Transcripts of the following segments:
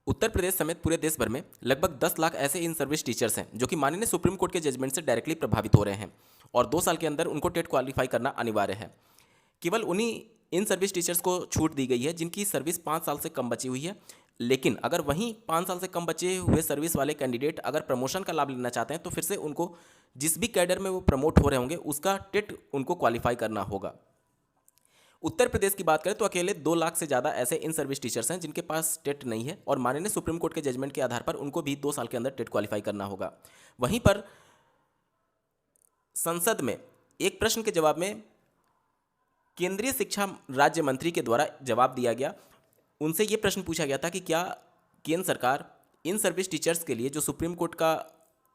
उत्तर प्रदेश समेत पूरे देश भर में लगभग 10 लाख ऐसे इन सर्विस टीचर्स हैं जो कि माननीय सुप्रीम कोर्ट के जजमेंट से डायरेक्टली प्रभावित हो रहे हैं और 2 साल के अंदर उनको टेट क्वालिफाई करना अनिवार्य है। केवल उन्हीं इन सर्विस टीचर्स को छूट दी गई है जिनकी सर्विस 5 साल से कम बची हुई है। लेकिन अगर वहीं 5 साल से कम बचे हुए सर्विस वाले कैंडिडेट अगर प्रमोशन का लाभ लेना चाहते हैं तो फिर से उनको जिस भी कैडर में वो प्रमोट हो रहे होंगे उसका टेट उनको क्वालिफाई करना होगा। उत्तर प्रदेश की बात करें तो अकेले 2 लाख से ज़्यादा ऐसे इन सर्विस टीचर्स हैं जिनके पास टेट नहीं है और माननीय सुप्रीम कोर्ट के जजमेंट के आधार पर उनको भी 2 साल के अंदर टेट क्वालिफाई करना होगा। वहीं पर संसद में एक प्रश्न के जवाब में केंद्रीय शिक्षा राज्य मंत्री के द्वारा जवाब दिया गया। उनसे ये प्रश्न पूछा गया था कि क्या केंद्र सरकार इन सर्विस टीचर्स के लिए जो सुप्रीम कोर्ट का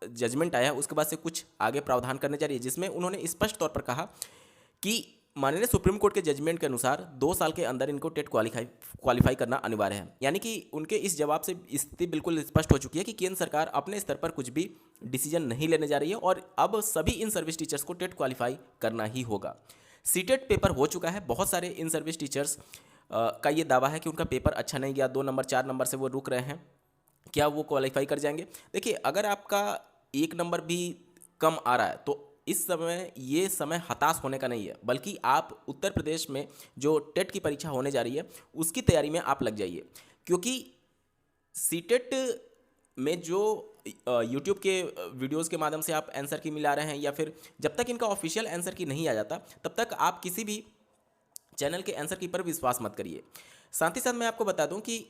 जजमेंट आया उसके बाद से कुछ आगे प्रावधान करने जा रही है, जिसमें उन्होंने स्पष्ट तौर पर कहा कि माननीय सुप्रीम कोर्ट के जजमेंट के अनुसार 2 साल के अंदर इनको टेट क्वालिफाई करना अनिवार्य है। यानी कि उनके इस जवाब से स्थिति बिल्कुल स्पष्ट हो चुकी है कि केंद्र सरकार अपने स्तर पर कुछ भी डिसीजन नहीं लेने जा रही है और अब सभी इन सर्विस टीचर्स को टेट क्वालिफाई करना ही होगा। सीटेट पेपर हो चुका है। बहुत सारे इन सर्विस टीचर्स का ये दावा है कि उनका पेपर अच्छा नहीं गया, 2 नंबर 4 नंबर से वो रुक रहे हैं। क्या वो क्वालिफाई कर जाएंगे? देखिए, अगर आपका 1 नंबर भी कम आ रहा है तो इस समय ये समय हताश होने का नहीं है, बल्कि आप उत्तर प्रदेश में जो टेट की परीक्षा होने जा रही है उसकी तैयारी में आप लग जाइए। क्योंकि सीटेट में जो यूट्यूब के वीडियोस के माध्यम से आप आंसर की मिला रहे हैं या फिर जब तक इनका ऑफिशियल आंसर की नहीं आ जाता तब तक आप किसी भी चैनल के आंसर की पर विश्वास मत करिए। साथ ही साथ मैं आपको बता दूं कि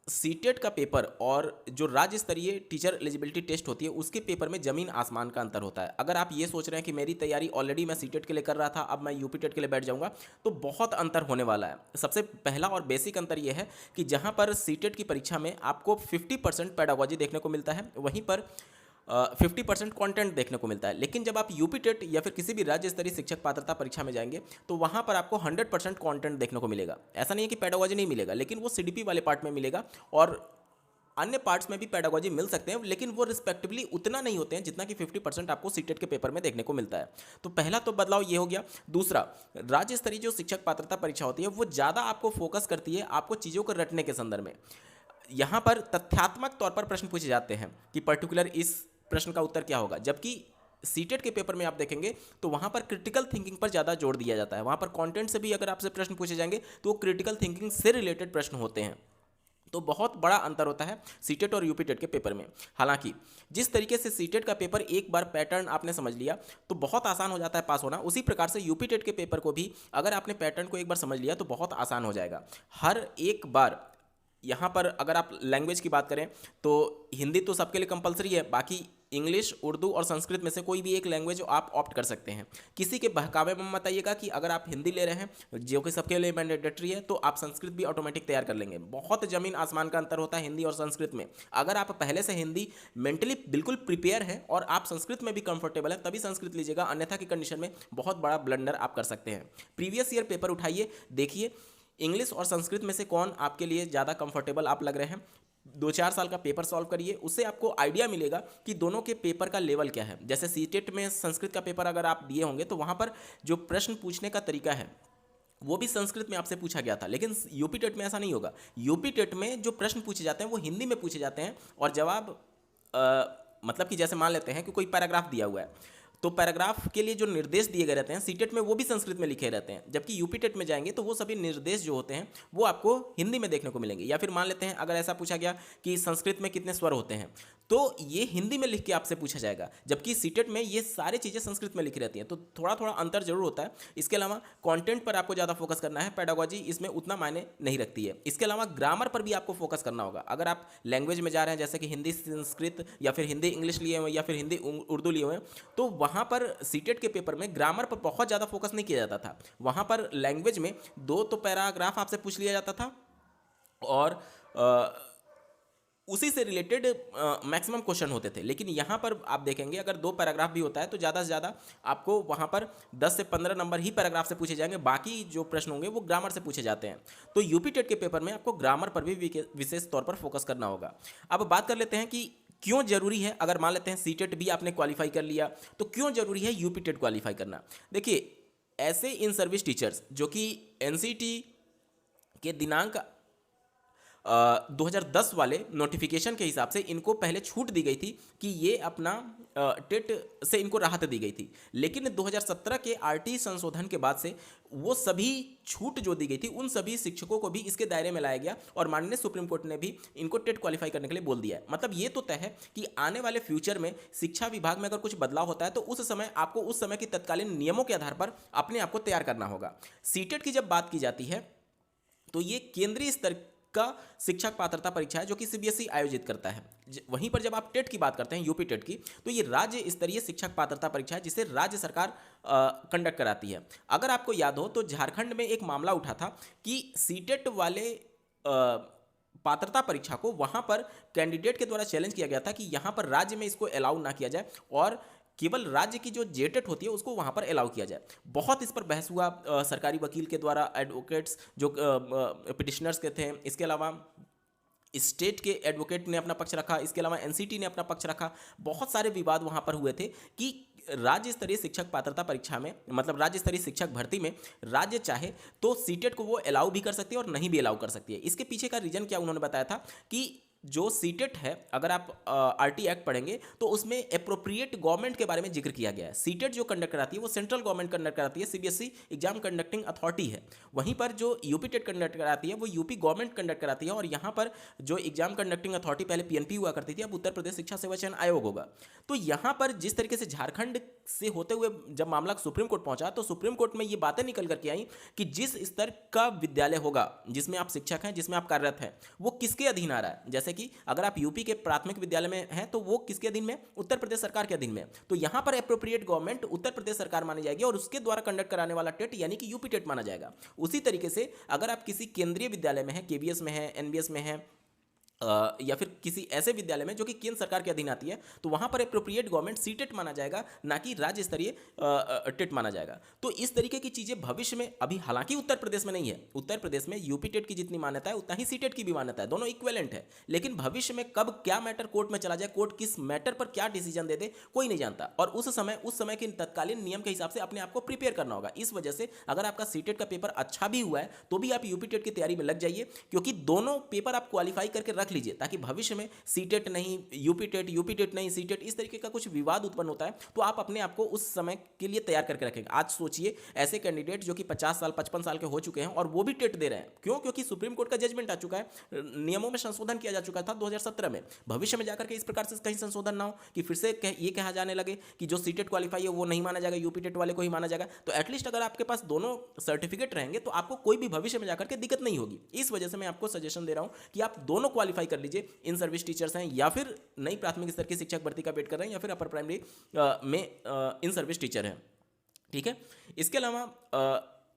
सीटेट का पेपर और जो राज्य स्तरीय टीचर एलिजिबिलिटी टेस्ट होती है उसके पेपर में ज़मीन आसमान का अंतर होता है। अगर आप ये सोच रहे हैं कि मेरी तैयारी ऑलरेडी मैं सीटेट के लिए कर रहा था, अब मैं यूपी टेट के लिए बैठ जाऊंगा, तो बहुत अंतर होने वाला है। सबसे पहला और बेसिक अंतर यह है कि जहां पर सीटेट की परीक्षा में आपको 50% पेडागोजी देखने को मिलता है, वहीं पर 50% कंटेंट देखने को मिलता है। लेकिन जब आप यूपी टेट या फिर किसी भी राज्य स्तरीय शिक्षक पात्रता परीक्षा में जाएंगे तो वहां पर आपको 100% कंटेंट देखने को मिलेगा। ऐसा नहीं है कि पेडागोजी नहीं मिलेगा, लेकिन वो सीडीपी वाले पार्ट में मिलेगा और अन्य पार्ट्स में भी पेडागोजी मिल सकते हैं, लेकिन वो रिस्पेक्टिवली उतना नहीं होते हैं जितना कि 50% आपको सीटेट के पेपर में देखने को मिलता है। तो पहला तो बदलाव ये हो गया। दूसरा, राज्य स्तरीय जो शिक्षक पात्रता परीक्षा होती है वो ज़्यादा आपको फोकस करती है आपको चीज़ों को रटने के संदर्भ में। यहाँ पर तथ्यात्मक तौर पर प्रश्न पूछे जाते हैं कि पर्टिकुलर इस प्रश्न का उत्तर क्या होगा, जबकि सीटेट के पेपर में आप देखेंगे तो वहाँ पर क्रिटिकल थिंकिंग पर ज़्यादा जोर दिया जाता है। वहाँ पर कंटेंट से भी अगर आपसे प्रश्न पूछे जाएंगे तो वो क्रिटिकल थिंकिंग से रिलेटेड प्रश्न होते हैं। तो बहुत बड़ा अंतर होता है सीटेट और यूपी टेट के पेपर में। हालांकि जिस तरीके से सीटेट का पेपर एक बार पैटर्न आपने समझ लिया तो बहुत आसान हो जाता है पास होना, उसी प्रकार से यूपी टेट के पेपर को भी अगर आपने पैटर्न को एक बार समझ लिया तो बहुत आसान हो जाएगा। हर एक बार यहाँ पर अगर आप लैंग्वेज की बात करें तो हिंदी तो सबके लिए कंपलसरी है, बाकी इंग्लिश, उर्दू और संस्कृत में से कोई भी एक लैंग्वेज आप ऑप्ट कर सकते हैं। किसी के बहकावे में मत आइएगा कि अगर आप हिंदी ले रहे हैं जो कि सबके लिए मैंडेटरी है तो आप संस्कृत भी ऑटोमेटिक तैयार कर लेंगे। बहुत ज़मीन आसमान का अंतर होता है हिंदी और संस्कृत में। अगर आप पहले से हिंदी मेंटली बिल्कुल प्रिपेयर है और आप संस्कृत में भी कंफर्टेबल है तभी संस्कृत लीजिएगा, अन्यथा की कंडीशन में बहुत बड़ा ब्लंडर आप कर सकते हैं। प्रीवियस ईयर पेपर उठाइए, देखिए इंग्लिश और संस्कृत में से कौन आपके लिए ज़्यादा कंफर्टेबल आप लग रहे हैं। 2-4 साल का पेपर सॉल्व करिए, उससे आपको आइडिया मिलेगा कि दोनों के पेपर का लेवल क्या है। जैसे सीटेट में संस्कृत का पेपर अगर आप दिए होंगे तो वहाँ पर जो प्रश्न पूछने का तरीका है वो भी संस्कृत में आपसे पूछा गया था, लेकिन यूपी टेट में ऐसा नहीं होगा। यूपी टेट में जो प्रश्न पूछे जाते हैं वो हिंदी में पूछे जाते हैं और जवाब मतलब कि जैसे मान लेते हैं कि कोई पैराग्राफ दिया हुआ है तो पैराग्राफ के लिए जो निर्देश दिए गए रहते हैं सीटेट में वो भी संस्कृत में लिखे रहते हैं, जबकि यूपी टेट में जाएंगे तो वो सभी निर्देश जो होते हैं वो आपको हिंदी में देखने को मिलेंगे। या फिर मान लेते हैं अगर ऐसा पूछा गया कि संस्कृत में कितने स्वर होते हैं तो ये हिंदी में लिख के आपसे पूछा जाएगा, जबकि सीटेट में ये सारी चीज़ें संस्कृत में लिखी रहती हैं। तो थोड़ा थोड़ा अंतर जरूर होता है। इसके अलावा कॉन्टेंट पर आपको ज़्यादा फोकस करना है, पेडागोजी इसमें उतना मायने नहीं रखती है। इसके अलावा ग्रामर पर भी आपको फोकस करना होगा। अगर आप लैंग्वेज में जा रहे हैं जैसे कि हिंदी संस्कृत या फिर हिंदी इंग्लिश लिए हुए या फिर हिंदी उर्दू लिए हुए तो वहाँ पर सीटेट के पेपर में ग्रामर पर बहुत ज़्यादा फोकस नहीं किया जाता था। वहाँ पर लैंग्वेज में 2 तो पैराग्राफ आपसे पूछ लिया जाता था और उसी से रिलेटेड मैक्सिमम क्वेश्चन होते थे। लेकिन यहाँ पर आप देखेंगे अगर 2 पैराग्राफ भी होता है तो ज़्यादा से ज़्यादा आपको वहाँ पर 10 से 15 नंबर ही पैराग्राफ से पूछे जाएंगे, बाकी जो प्रश्न होंगे वो ग्रामर से पूछे जाते हैं। तो यूपी टेट के पेपर में आपको ग्रामर पर भी विशेष तौर पर फोकस करना होगा। अब बात कर लेते हैं कि क्यों जरूरी है, अगर मान लेते हैं सीटेट भी आपने क्वालिफाई कर लिया तो क्यों जरूरी है यूपी टेट क्वालिफाई करना। देखिए, ऐसे इन सर्विस टीचर्स जो कि एनसीटी के दिनांक 2010 वाले नोटिफिकेशन के हिसाब से इनको पहले छूट दी गई थी कि ये अपना टेट से इनको राहत दी गई थी, लेकिन 2017 के आरटी संशोधन के बाद से वो सभी छूट जो दी गई थी उन सभी शिक्षकों को भी इसके दायरे में लाया गया और माननीय सुप्रीम कोर्ट ने भी इनको टेट क्वालिफाई करने के लिए बोल दिया है। मतलब ये तो तय है कि आने वाले फ्यूचर में शिक्षा विभाग में अगर कुछ बदलाव होता है तो उस समय आपको उस समय की तत्कालीन नियमों के आधार पर अपने आप को तैयार करना होगा। सीटेट की जब बात की जाती है तो ये केंद्रीय स्तर का शिक्षक पात्रता परीक्षा है जो कि सीबीएसई आयोजित करता है। वहीं पर जब आप टेट की बात करते हैं, यूपी टेट की, तो ये राज्य स्तरीय शिक्षक पात्रता परीक्षा है जिसे राज्य सरकार कंडक्ट कराती है। अगर आपको याद हो तो झारखंड में एक मामला उठा था कि सीटेट वाले पात्रता परीक्षा को वहां पर कैंडिडेट के द्वारा चैलेंज किया गया था कि यहां पर राज्य में इसको अलाउ ना किया जाए और केवल राज्य की जो जेटेट होती है उसको वहां पर अलाउ किया जाए। बहुत इस पर बहस हुआ सरकारी वकील के द्वारा, एडवोकेट्स जो पिटिशनर्स के थे, इसके अलावा स्टेट के एडवोकेट ने अपना पक्ष रखा, इसके अलावा एनसीटी ने अपना पक्ष रखा। बहुत सारे विवाद वहां पर हुए थे कि राज्य स्तरीय शिक्षक पात्रता परीक्षा में, मतलब राज्य स्तरीय शिक्षक भर्ती में राज्य चाहे तो सीटेट को वो अलाउ भी कर सकती है और नहीं भी अलाउ कर सकती है। इसके पीछे का रीजन क्या उन्होंने बताया था कि जो सीटेट है, अगर आप आरटी एक्ट पढ़ेंगे तो उसमें एप्रोप्रिएट गवर्नमेंट के बारे में जिक्र किया गया है। सीटेट जो कंडक्ट कराती है वो सेंट्रल गवर्नमेंट कंडक्ट कराती है, सीबीएसई एग्जाम कंडक्टिंग अथॉरिटी है। वहीं पर जो यूपी टेट कंडक्ट कराती है वो यूपी गवर्नमेंट कंडक्ट कराती है और यहाँ पर जो एग्जाम कंडक्टिंग अथॉरिटी पहले पीएनपी हुआ करती थी, अब उत्तर प्रदेश शिक्षा सेवा चयन आयोग होगा। तो यहाँ पर जिस तरीके से झारखंड से होते हुए जब मामला सुप्रीम कोर्ट पहुंचा तो सुप्रीम कोर्ट में ये बातें निकल करके आई कि जिस स्तर का विद्यालय होगा जिसमें आप शिक्षक हैं, जिसमें आप कार्यरत हैं, वो किसके अधीन आ रहा है। जैसे कि अगर आप यूपी के प्राथमिक विद्यालय में हैं तो वो किसके अधीन में, उत्तर प्रदेश सरकार के अधीन में। तो यहां पर एप्रोप्रिएट गवर्नमेंट उत्तर प्रदेश सरकार मानी जाएगी और उसके द्वारा कंडक्ट कराने वाला टेट यानी कि यूपी टेट माना जाएगा। उसी तरीके से अगर आप किसी केंद्रीय विद्यालय में है, केवीएस में है, एनबीएस में है या फिर किसी ऐसे विद्यालय में जो कि केंद्र सरकार के अधीन आती है, तो वहां पर एप्रोप्रिएट गवर्नमेंट सीटेट माना जाएगा, ना कि राज्य स्तरीय टेट माना जाएगा। तो इस तरीके की चीजें भविष्य में, अभी हालांकि उत्तर प्रदेश में नहीं है, उत्तर प्रदेश में यूपी टेट की जितनी मान्यता है उतना ही सीटेट की भी मान्यता है, दोनों इक्विवेलेंट है। लेकिन भविष्य में कब क्या मैटर कोर्ट में चला जाए, कोर्ट किस मैटर पर क्या डिसीजन दे दे, कोई नहीं जानता। और उस समय के तत्कालीन नियम के हिसाब से अपने आप को प्रिपेयर करना होगा। इस वजह से अगर आपका सीटेट का पेपर अच्छा भी हुआ है तो भी आप यूपी टेट की तैयारी में लग जाइए, क्योंकि दोनों पेपर आप क्वालिफाई करके रख लीजिए ताकि भविष्य में सीटेट नहीं यूपी टेट नहीं सीटेट, इस तरीके का कुछ विवाद उत्पन्न होता है तो आप अपने आप को उस समय के लिए तैयार करके रखेंगे। आज सोचिए ऐसे कैंडिडेट जो कि 50 साल 55 साल के हो चुके हैं और वो भी टेट दे रहे हैं, क्यों? क्योंकि सुप्रीम कोर्ट का जजमेंट आ चुका है, नियमों में संशोधन किया जा चुका था 2017 में। भविष्य में जाकर के इस प्रकार से कहीं संशोधन ना हो कि फिर से ये कहा जाने लगे कि जो सीटेट क्वालिफाई है वो नहीं माना जाएगा, यूपी टेट वाले को ही माना जाएगा। तो एटलीस्ट अगर आपके पास दोनों सर्टिफिकेट रहेंगे तो आपको कोई भी भविष्य में जाकर के दिक्कत नहीं होगी। इस वजह से मैं आपको सजेशन दे रहा हूं कि आप दोनों क्वालिफाई कर लीजिए, इन सर्विस टीचर्स हैं या फिर नई प्राथमिक स्तर की शिक्षक भर्ती का वेट कर रहे हैं या फिर अपर प्राइमरी में इन सर्विस टीचर हैं, ठीक है। इसके अलावा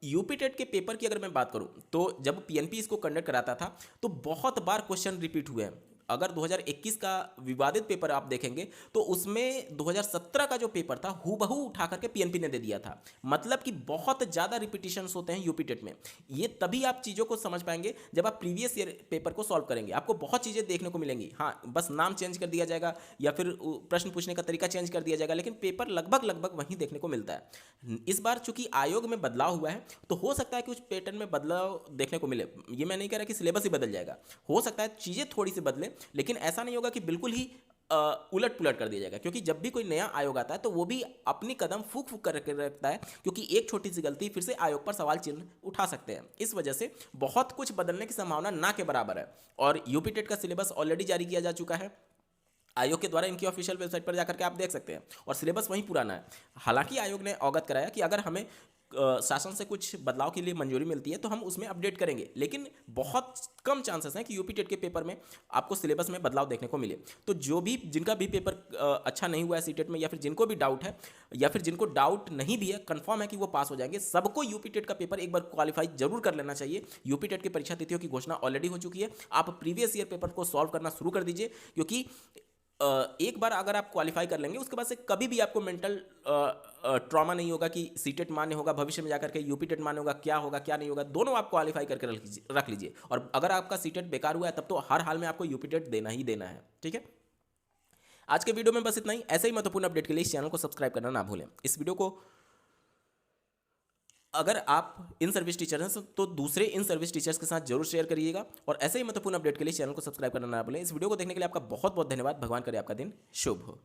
यूपी टेट के पेपर की अगर मैं बात करूं तो जब पीएनपी इसको कंडक्ट कराता था तो बहुत बार क्वेश्चन रिपीट हुए हैं। अगर 2021 का विवादित पेपर आप देखेंगे तो उसमें 2017 का जो पेपर था हूबहू उठा करके पीएनपी ने दे दिया था। मतलब कि बहुत ज़्यादा रिपीटिशंस होते हैं यूपी टेट में। ये तभी आप चीज़ों को समझ पाएंगे जब आप प्रीवियस ईयर पेपर को सॉल्व करेंगे। आपको बहुत चीज़ें देखने को मिलेंगी। हाँ, बस नाम चेंज कर दिया जाएगा या फिर प्रश्न पूछने का तरीका चेंज कर दिया जाएगा, लेकिन पेपर लगभग वहीं देखने को मिलता है। इस बार चूंकि आयोग में बदलाव हुआ है तो हो सकता है कि कुछ पैटर्न में बदलाव देखने को मिले। ये मैं नहीं कह रहा कि सिलेबस ही बदल जाएगा, हो सकता है चीज़ें थोड़ी सी बदले, लेकिन ऐसा नहीं होगा कि बिल्कुल ही उलट पुलट कर दिया जाएगा। क्योंकि जब भी कोई नया आयोग आता है तो वो भी अपनी कदम फूक फूक करके रखता है, क्योंकि एक छोटी सी गलती फिर से आयोग पर सवाल चिन्ह उठा सकते हैं। इस वजह से बहुत कुछ बदलने की संभावना ना के बराबर है। और यूपी टेट का सिलेबस ऑलरेडी जारी किया जा चुका है आयोग के द्वारा, इनकी ऑफिशियल वेबसाइट पर जाकर के आप देख सकते हैं, और सिलेबस वहीं पुराना है। हालांकि आयोग ने अवगत कराया कि अगर हमें शासन से कुछ बदलाव के लिए मंजूरी मिलती है तो हम उसमें अपडेट करेंगे, लेकिन बहुत कम चांसेस हैं कि यूपी टेट के पेपर में आपको सिलेबस में बदलाव देखने को मिले। तो जो भी जिनका भी पेपर अच्छा नहीं हुआ है सीटेट में, या फिर जिनको भी डाउट है या फिर जिनको डाउट नहीं भी है, कंफर्म है कि वो पास हो जाएंगे, सबको यूपी टेट का पेपर एक बार क्वालिफाई जरूर कर लेना चाहिए। यूपी टेट की परीक्षा तिथियों की घोषणा ऑलरेडी हो चुकी है। आप प्रीवियस ईयर पेपर को सॉल्व करना शुरू कर दीजिए, क्योंकि एक बार अगर आप क्वालिफाई कर लेंगे उसके बाद से कभी भी आपको मेंटल ट्रॉमा नहीं होगा कि सीटेट मान्य होगा, भविष्य में जाकर के यूपी टेट मान्य होगा, क्या होगा क्या नहीं होगा, दोनों आप क्वालिफाई करके रख लीजिए। और अगर आपका सीटेट बेकार हुआ है तब तो हर हाल में आपको यूपी टेट देना ही देना है, ठीक है। आज के वीडियो में बस इतना ही। ऐसे ही महत्वपूर्ण अपडेट के लिए इस चैनल को सब्सक्राइब करना ना भूलें। इस वीडियो को अगर आप इन सर्विस टीचर हैं तो दूसरे इन सर्विस टीचर्स के साथ जरूर शेयर करिएगा, और ऐसे ही महत्वपूर्ण अपडेट के लिए चैनल को सब्सक्राइब करना ना भूलें। इस वीडियो को देखने के लिए आपका बहुत बहुत धन्यवाद। भगवान करे आपका दिन शुभ हो।